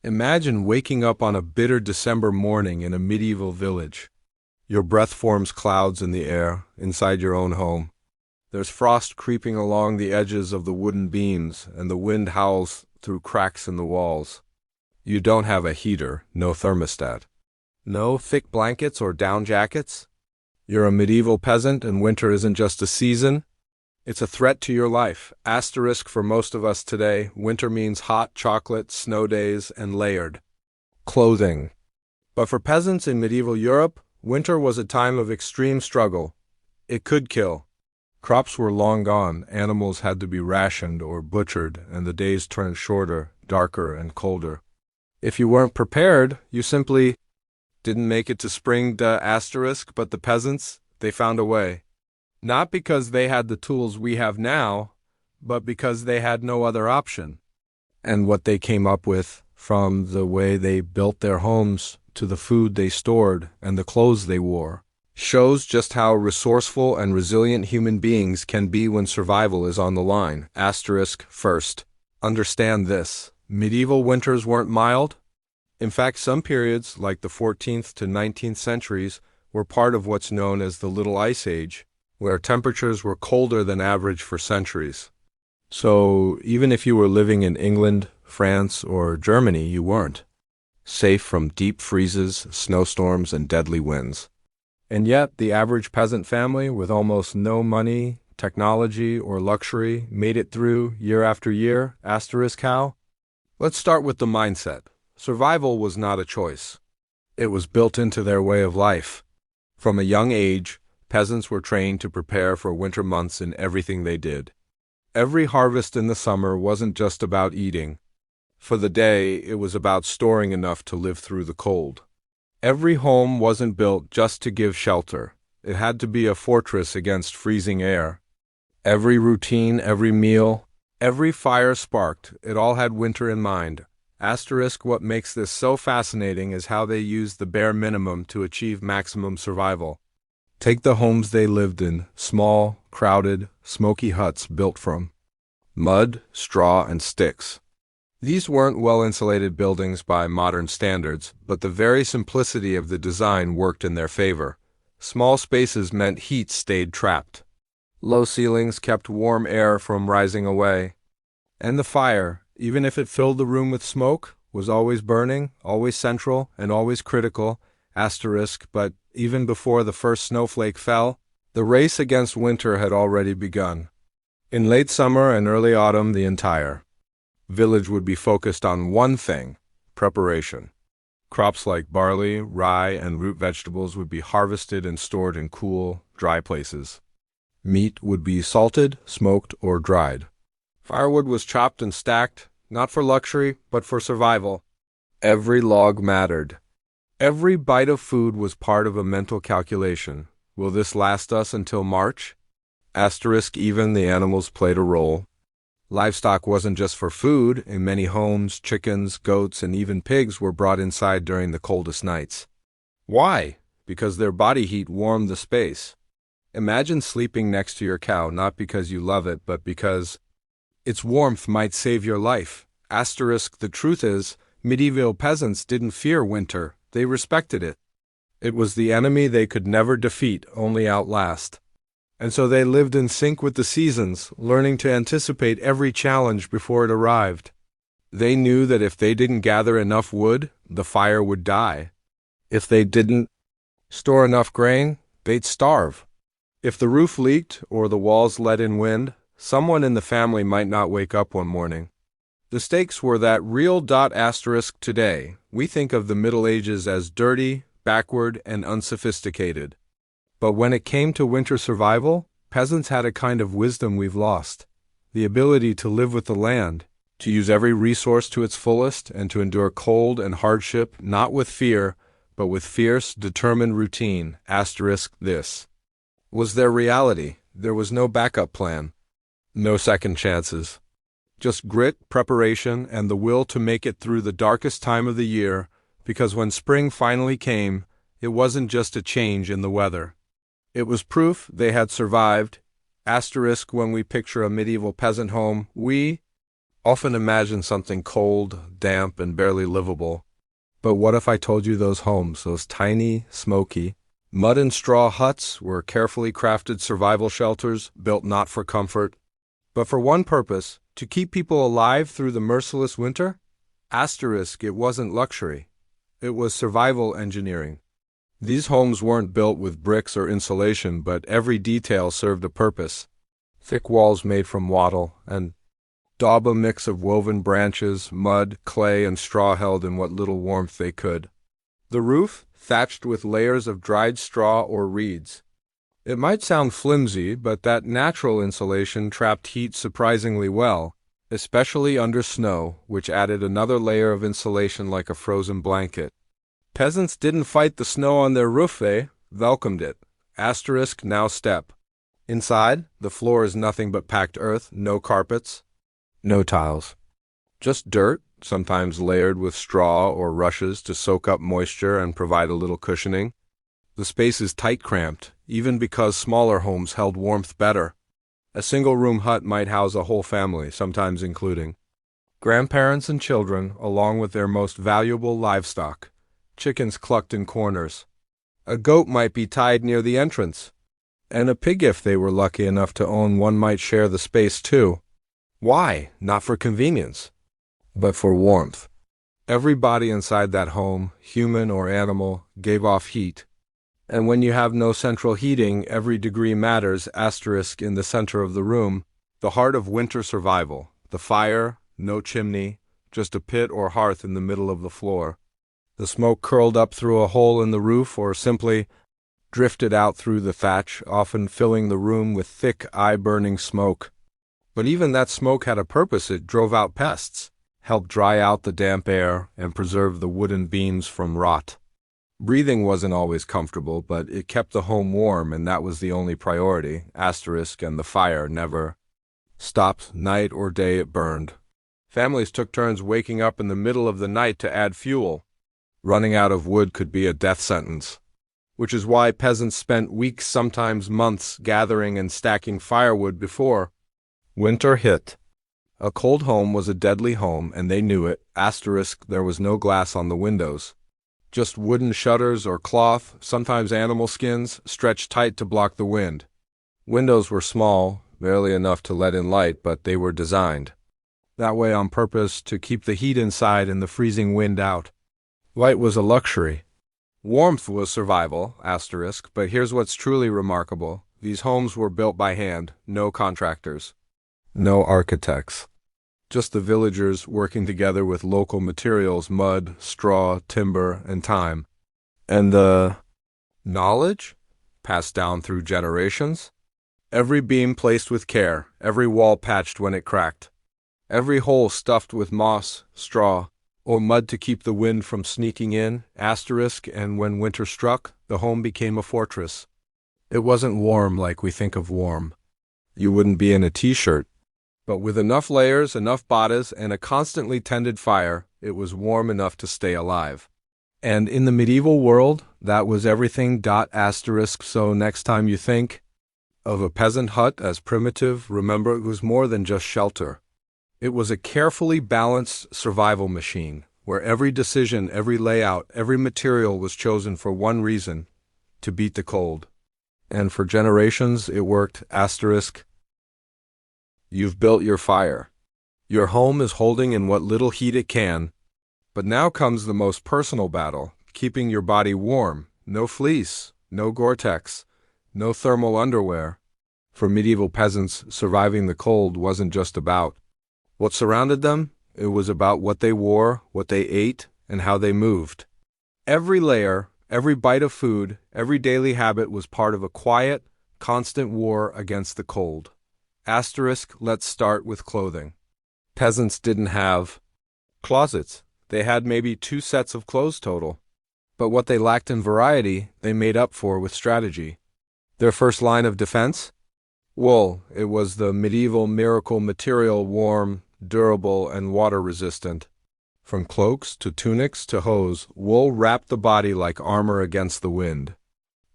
Imagine waking up on a bitter December morning in a medieval village. Your breath forms clouds in the air, inside your own home. There's frost creeping along the edges of the wooden beams, and the wind howls through cracks in the walls. You don't have a heater, no thermostat. No thick blankets or down jackets. You're a medieval peasant, and winter isn't just a season. It's a threat to your life. Asterisk for most of us today, winter means hot chocolate, snow days, and layered clothing. But for peasants in medieval Europe, winter was a time of extreme struggle. It could kill. Crops were long gone, animals had to be rationed or butchered, and the days turned shorter, darker, and colder. If you weren't prepared, you simply didn't make it to spring. But the peasants, they found a way. Not because they had the tools we have now, but because they had no other option. And what they came up with, from the way they built their homes to the food they stored and the clothes they wore, shows just how resourceful and resilient human beings can be when survival is on the line. First, understand this. Medieval winters weren't mild. In fact, some periods, like the 14th to 19th centuries, were part of what's known as the Little Ice Age, where temperatures were colder than average for centuries. So even if you were living in England, France, or Germany, you weren't safe from deep freezes, snowstorms, and deadly winds. And yet, the average peasant family with almost no money, technology, or luxury made it through year after year. How? Let's start with the mindset. Survival was not a choice. It was built into their way of life. From a young age, peasants were trained to prepare for winter months in everything they did. Every harvest in the summer wasn't just about eating. For the day, it was about storing enough to live through the cold. Every home wasn't built just to give shelter. It had to be a fortress against freezing air. Every routine, every meal, every fire sparked, it all had winter in mind. What makes this so fascinating is how they used the bare minimum to achieve maximum survival. Take the homes they lived in, small, crowded, smoky huts built from mud, straw, and sticks. These weren't well-insulated buildings by modern standards, but the very simplicity of the design worked in their favor. Small spaces meant heat stayed trapped. Low ceilings kept warm air from rising away. And the fire, even if it filled the room with smoke, was always burning, always central, and always critical. But even before the first snowflake fell, the race against winter had already begun. In late summer and early autumn, the entire village would be focused on one thing: preparation. Crops like barley, rye, and root vegetables would be harvested and stored in cool, dry places. Meat would be salted, smoked, or dried. Firewood was chopped and stacked, not for luxury, but for survival. Every log mattered. Every bite of food was part of a mental calculation. Will this last us until March? Even the animals played a role. Livestock wasn't just for food. In many homes, chickens, goats, and even pigs were brought inside during the coldest nights. Why? Because their body heat warmed the space. Imagine sleeping next to your cow, not because you love it, but because its warmth might save your life. The truth is, medieval peasants didn't fear winter. They respected it. It was the enemy they could never defeat, only outlast. And so they lived in sync with the seasons, learning to anticipate every challenge before it arrived. They knew that if they didn't gather enough wood, the fire would die. If they didn't store enough grain, they'd starve. If the roof leaked or the walls let in wind, someone in the family might not wake up one morning. The stakes were that real. Today, we think of the Middle Ages as dirty, backward, and unsophisticated. But when it came to winter survival, peasants had a kind of wisdom we've lost. The ability to live with the land, to use every resource to its fullest, and to endure cold and hardship not with fear, but with fierce, determined routine. This was their reality. There was no backup plan. No second chances. Just grit, preparation, and the will to make it through the darkest time of the year, because when spring finally came, it wasn't just a change in the weather. It was proof they had survived. When we picture a medieval peasant home, we often imagine something cold, damp, and barely livable. But what if I told you those homes, those tiny, smoky, mud and straw huts were carefully crafted survival shelters built not for comfort, but for one purpose, to keep people alive through the merciless winter? Asterisk, it wasn't luxury. It was survival engineering. These homes weren't built with bricks or insulation, but every detail served a purpose. Thick walls made from wattle, and daub a mix of woven branches, mud, clay, and straw held in what little warmth they could. The roof, thatched with layers of dried straw or reeds. It might sound flimsy, but that natural insulation trapped heat surprisingly well, especially under snow, which added another layer of insulation like a frozen blanket. Peasants didn't fight the snow on their roof, they welcomed it. Asterisk, now step. Inside, the floor is nothing but packed earth, no carpets, no tiles. Just dirt, sometimes layered with straw or rushes to soak up moisture and provide a little cushioning. The space is tight cramped, even because smaller homes held warmth better. A single-room hut might house a whole family, sometimes including grandparents and children, along with their most valuable livestock. Chickens clucked in corners. A goat might be tied near the entrance. And a pig, if they were lucky enough to own one, might share the space too. Why? Not for convenience, but for warmth. Every body inside that home, human or animal, gave off heat. And when you have no central heating, every degree matters. Asterisk, in the center of the room, the heart of winter survival. The fire, no chimney, just a pit or hearth in the middle of the floor. The smoke curled up through a hole in the roof or simply drifted out through the thatch, often filling the room with thick, eye-burning smoke. But even that smoke had a purpose. It drove out pests, helped dry out the damp air, and preserved the wooden beams from rot. Breathing wasn't always comfortable, but it kept the home warm, and that was the only priority. Asterisk, and the fire never stopped. Night or day it burned. Families took turns waking up in the middle of the night to add fuel. Running out of wood could be a death sentence, which is why peasants spent weeks, sometimes months, gathering and stacking firewood before winter hit. A cold home was a deadly home, and they knew it. Asterisk, there was no glass on the windows. Just wooden shutters or cloth, sometimes animal skins, stretched tight to block the wind. Windows were small, barely enough to let in light, but they were designed that way on purpose to keep the heat inside and the freezing wind out. Light was a luxury. Warmth was survival, asterisk, but here's what's truly remarkable. These homes were built by hand, no contractors, no architects. Just the villagers working together with local materials, mud, straw, timber, and time. And the knowledge passed down through generations. Every beam placed with care, every wall patched when it cracked, every hole stuffed with moss, straw, or mud to keep the wind from sneaking in, asterisk, and when winter struck, the home became a fortress. It wasn't warm like we think of warm. You wouldn't be in a t-shirt. But with enough layers, enough bodies, and a constantly tended fire, it was warm enough to stay alive. And in the medieval world, that was everything. Asterisk. So next time you think of a peasant hut as primitive, remember it was more than just shelter. It was a carefully balanced survival machine, where every decision, every layout, every material was chosen for one reason: to beat the cold. And for generations it worked. Asterisk. You've built your fire. Your home is holding in what little heat it can. But now comes the most personal battle, keeping your body warm. No fleece, no Gore-Tex, no thermal underwear. For medieval peasants, surviving the cold wasn't just about what surrounded them. It was about what they wore, what they ate, and how they moved. Every layer, every bite of food, every daily habit was part of a quiet, constant war against the cold. Asterisk, let's start with clothing. Peasants didn't have closets. They had maybe 2 sets of clothes total. But what they lacked in variety, they made up for with strategy. Their first line of defense? Wool. It was the medieval miracle material, warm, durable, and water-resistant. From cloaks to tunics to hose, wool wrapped the body like armor against the wind.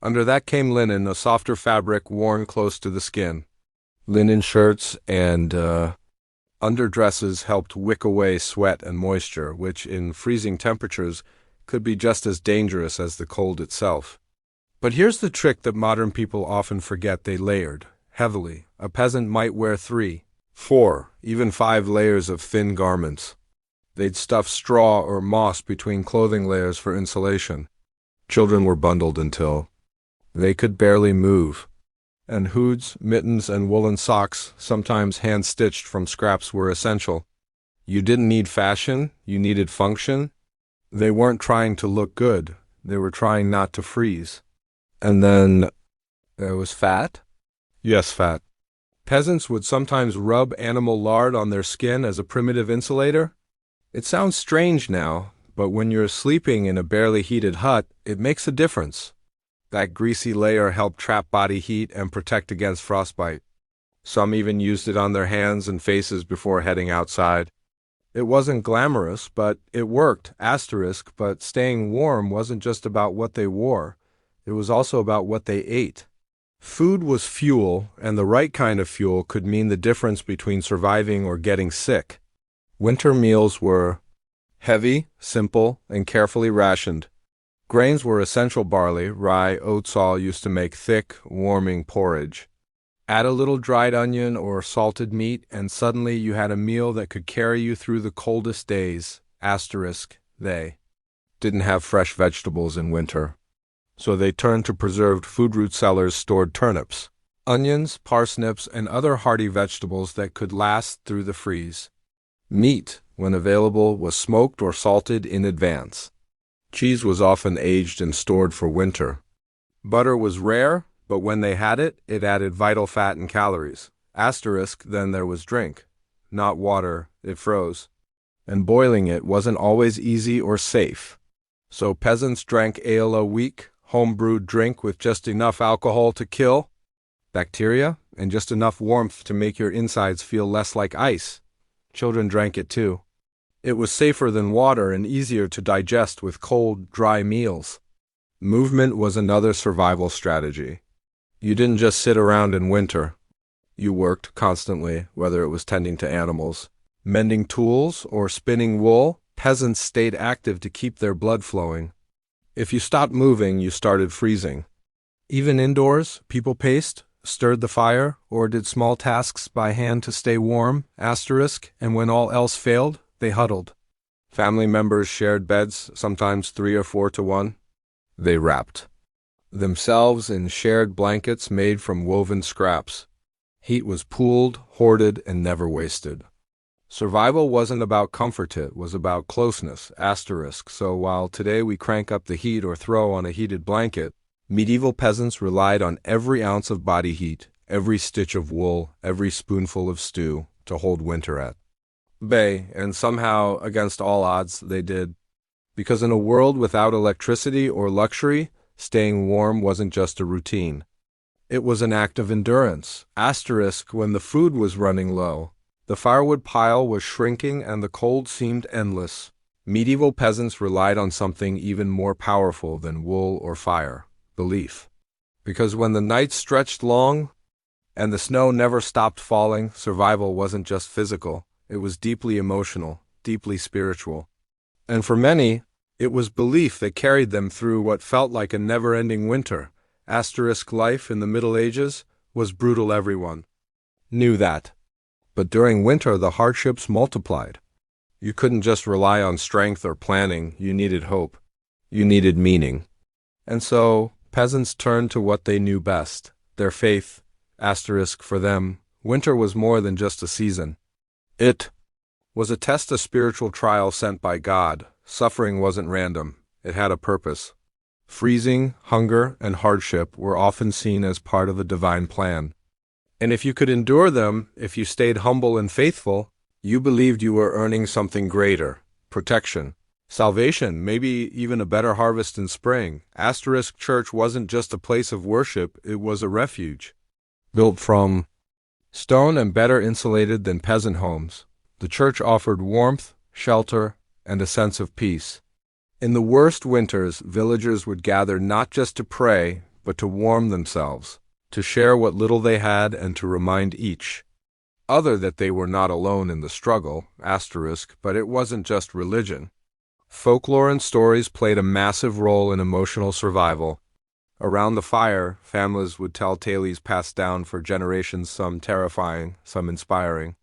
Under that came linen, a softer fabric worn close to the skin. Linen shirts and Underdresses helped wick away sweat and moisture, which in freezing temperatures could be just as dangerous as the cold itself. But here's the trick that modern people often forget: they layered heavily. A peasant might wear 3, 4, even 5 layers of thin garments. They'd stuff straw or moss between clothing layers for insulation. Children were bundled until they could barely move. And hoods, mittens, and woolen socks, sometimes hand-stitched from scraps, were essential. You didn't need fashion, you needed function. They weren't trying to look good, they were trying not to freeze. And then there was fat? Yes, fat. Peasants would sometimes rub animal lard on their skin as a primitive insulator. It sounds strange now, but when you're sleeping in a barely heated hut, it makes a difference. That greasy layer helped trap body heat and protect against frostbite. Some even used it on their hands and faces before heading outside. It wasn't glamorous, but it worked, but staying warm wasn't just about what they wore. It was also about what they ate. Food was fuel, and the right kind of fuel could mean the difference between surviving or getting sick. Winter meals were heavy, simple, and carefully rationed. Grains were essential: barley, rye, oats all used to make thick, warming porridge. Add a little dried onion or salted meat, and suddenly you had a meal that could carry you through the coldest days. They didn't have fresh vegetables in winter, so they turned to preserved food. Root cellars stored turnips, onions, parsnips, and other hardy vegetables that could last through the freeze. Meat, when available, was smoked or salted in advance. Cheese was often aged and stored for winter. Butter was rare, but when they had it, it added vital fat and calories. Then there was drink. Not water, it froze. And boiling it wasn't always easy or safe. So peasants drank ale a week, home-brewed drink with just enough alcohol to kill bacteria and just enough warmth to make your insides feel less like ice. Children drank it too. It was safer than water and easier to digest with cold, dry meals. Movement was another survival strategy. You didn't just sit around in winter. You worked constantly, whether it was tending to animals, mending tools, or spinning wool. Peasants stayed active to keep their blood flowing. If you stopped moving, you started freezing. Even indoors, people paced, stirred the fire, or did small tasks by hand to stay warm, and when all else failed, they huddled. Family members shared beds, sometimes 3 or 4 to 1. They wrapped themselves in shared blankets made from woven scraps. Heat was pooled, hoarded, and never wasted. Survival wasn't about comfort, it was about closeness, so while today we crank up the heat or throw on a heated blanket, medieval peasants relied on every ounce of body heat, every stitch of wool, every spoonful of stew to hold winter at bay, and somehow, against all odds, they did. Because in a world without electricity or luxury, staying warm wasn't just a routine. It was an act of endurance. When the food was running low, the firewood pile was shrinking and the cold seemed endless. Medieval peasants relied on something even more powerful than wool or fire: belief. Because when the nights stretched long and the snow never stopped falling, survival wasn't just physical. It was deeply emotional, deeply spiritual. And for many, it was belief that carried them through what felt like a never-ending winter. Life in the Middle Ages was brutal. Everyone knew that. But during winter, the hardships multiplied. You couldn't just rely on strength or planning. You needed hope. You needed meaning. And so, peasants turned to what they knew best: their faith. For them, winter was more than just a season. It was a test, a spiritual trial sent by God. Suffering wasn't random. It had a purpose. Freezing, hunger, and hardship were often seen as part of a divine plan. And if you could endure them, if you stayed humble and faithful, you believed you were earning something greater: protection, salvation, maybe even a better harvest in spring. Church wasn't just a place of worship, it was a refuge. Built from stone and better insulated than peasant homes, the church offered warmth, shelter, and a sense of peace. In the worst winters, villagers would gather not just to pray, but to warm themselves, to share what little they had, and to remind each other that they were not alone in the struggle, but it wasn't just religion. Folklore and stories played a massive role in emotional survival. Around the fire, families would tell tales passed down for generations, some terrifying, some inspiring.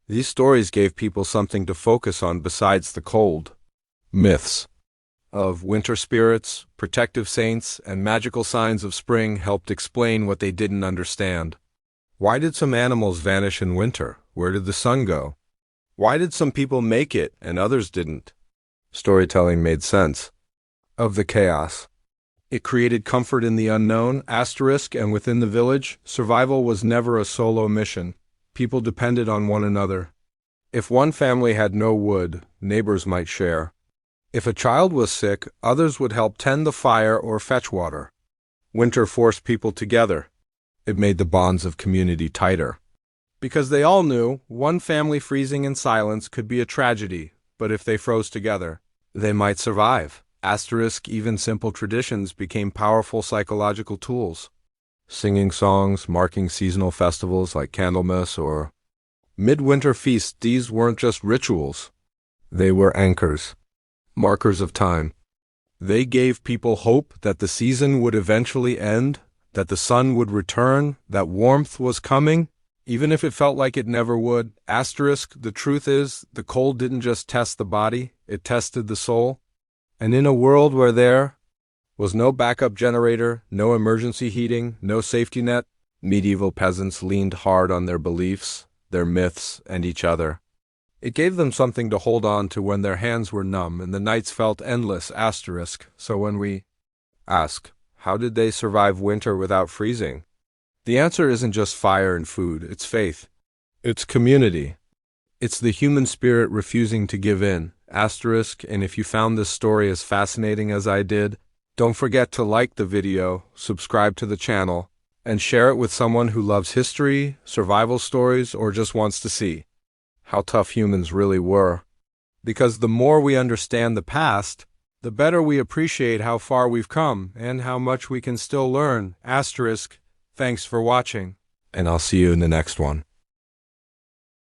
These stories gave people something to focus on besides the cold. Myths of winter spirits, protective saints, and magical signs of spring helped explain what they didn't understand. Why did some animals vanish in winter? Where did the sun go? Why did some people make it and others didn't? Storytelling made sense of the chaos. It created comfort in the unknown, and within the village, survival was never a solo mission. People depended on one another. If one family had no wood, neighbors might share. If a child was sick, others would help tend the fire or fetch water. Winter forced people together. It made the bonds of community tighter. Because they all knew one family freezing in silence could be a tragedy, but if they froze together, they might survive. Even simple traditions became powerful psychological tools. Singing songs, marking seasonal festivals like Candlemas or midwinter feasts, these weren't just rituals. They were anchors, markers of time. They gave people hope that the season would eventually end, that the sun would return, that warmth was coming, even if it felt like it never would. The truth is, the cold didn't just test the body, it tested the soul. And in a world where there was no backup generator, no emergency heating, no safety net, medieval peasants leaned hard on their beliefs, their myths, and each other. It gave them something to hold on to when their hands were numb and the nights felt endless. So when we ask, how did they survive winter without freezing? The answer isn't just fire and food, it's faith. It's community. It's the human spirit refusing to give in. And if you found this story as fascinating as I did, don't forget to like the video, subscribe to the channel, and share it with someone who loves history, survival stories, or just wants to see how tough humans really were. Because the more we understand the past, the better we appreciate how far we've come and how much we can still learn. Thanks for watching, and I'll see you in the next one.